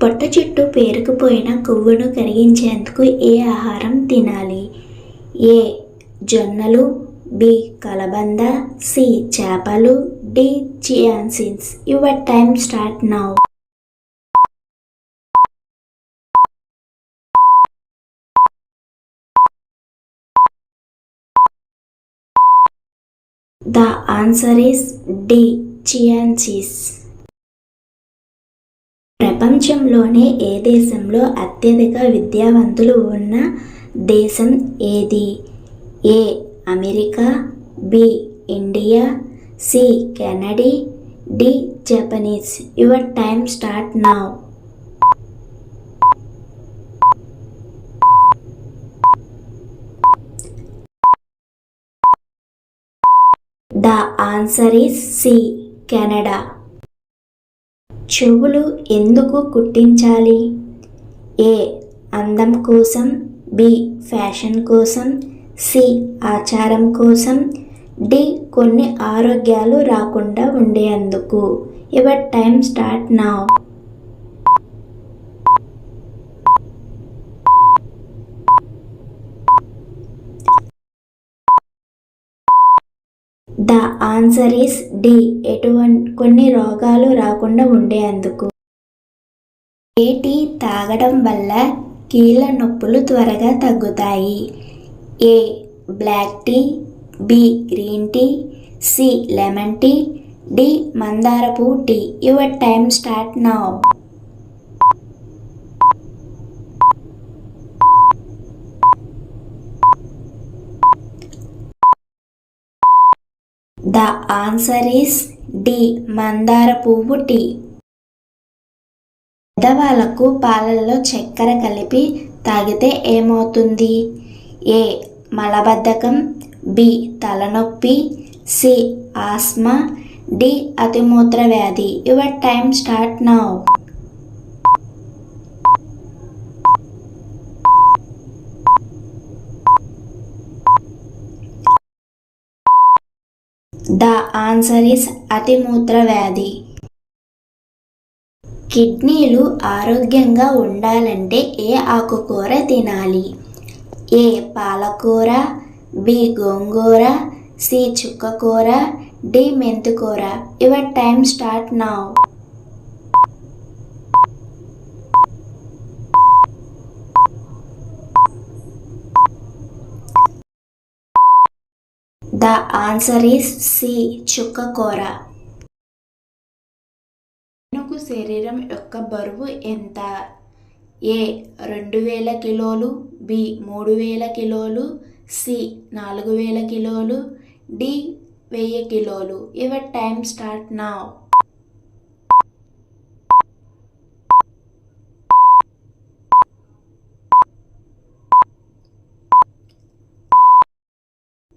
పొట్ట చుట్టూ పేరుకుపోయిన కొవ్వును కరిగించేందుకు ఏ ఆహారం తినాలి? ఏ. జొన్నలు, బి. కలబంద, సి. చేపలు, D. Chia seeds. Your time start now. The answer is D. Chia seeds. ప్రపంచంలోనే ఏ దేశంలో అత్యధిక విద్యావంతులు ఉన్న దేశం ఏది? A. America, B. India, C. Canada, D. Japanese. Your time start now. The answer is C. Canada. చెవులు ఎందుకు కుట్టించాలి? ఏ. అందం కోసం, బి. ఫ్యాషన్ కోసం, సి. ఆచారం కోసం, డి. కొన్ని ఆరోగ్యాలు రాకుండా ఉండేందుకు. Your time start now. The answer is D. కొన్ని రోగాలు రాకుండా ఉండేందుకు. ఏ టీ తాగడం వల్ల కీళ్ళ నొప్పులు త్వరగా తగ్గుతాయి? A. Black tea, B. Green tea, C. Lemon tea, D. మందారపు tea. Your time start now. The answer is D. మందార పువ్వు టీ. పెద్దవాళ్లకు పాలల్లో చక్కెర కలిపి తాగితే ఏమవుతుంది? ఏ. మలబద్ధకం, బి. తలనొప్పి, సి. ఆస్మా, డి. అతిమూత్ర వ్యాధి. Your time start now. The answer is అతిమూత్ర వ్యాధి. కిడ్నీలు ఆరోగ్యంగా ఉండాలంటే ఏ ఆకుకూర తినాలి? ఏ. పాలకూర, బి. గోంగూర, సి. చుక్కకూర, డి. మెంతికూర. Your time start now. The answer is C. చుక్కకూర. ఏనుగు శరీరం యొక్క బరువు ఎంత? ఏ. 2000 కిలోలు, బి. 3000 కిలోలు, సి. 4000 కిలోలు, డి. 1000 కిలోలు. Your time start now.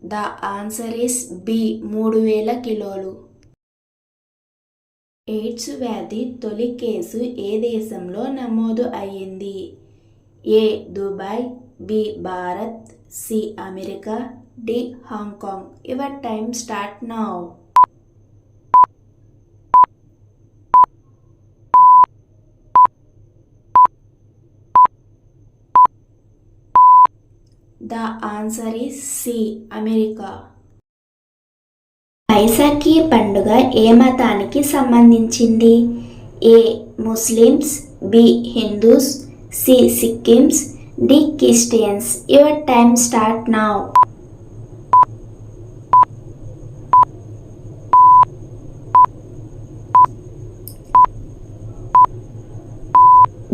The answer is B. 3000 కిలోలు. ఎయిడ్స్ వ్యాధి తొలి కేసు ఏ దేశంలో నమోదు అయ్యింది? A. Dubai, B. Bharat, C. America, D. Hong Kong. Your time start now. The answer is C. America. Vaisakhi పండుగ ఏ మతానికి సంబంధించింది? A. Muslims, B. Hindus, C. Sikhs, D. Christians. Your time start now.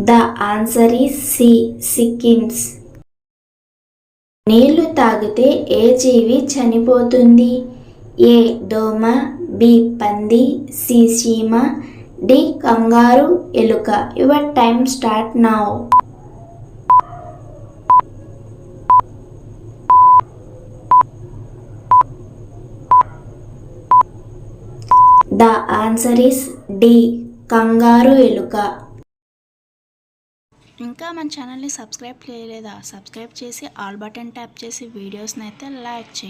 The answer is C. Sikhs. నీళ్లు తాగితే ఏ జీవి చనిపోతుంది? ఏ. దోమ, B. పంది, C. చీమ, డి. కంగారు ఎలుక. Your time start now. The answer is D. Kangaroo ఎలుక. ఇంకా మన ఛానల్ని సబ్స్క్రైబ్ చేయలేదా? సబ్స్క్రైబ్ చేసి ఆల్ బటన్ ట్యాప్ చేసి వీడియోస్ని అయితే లైక్ చేయండి.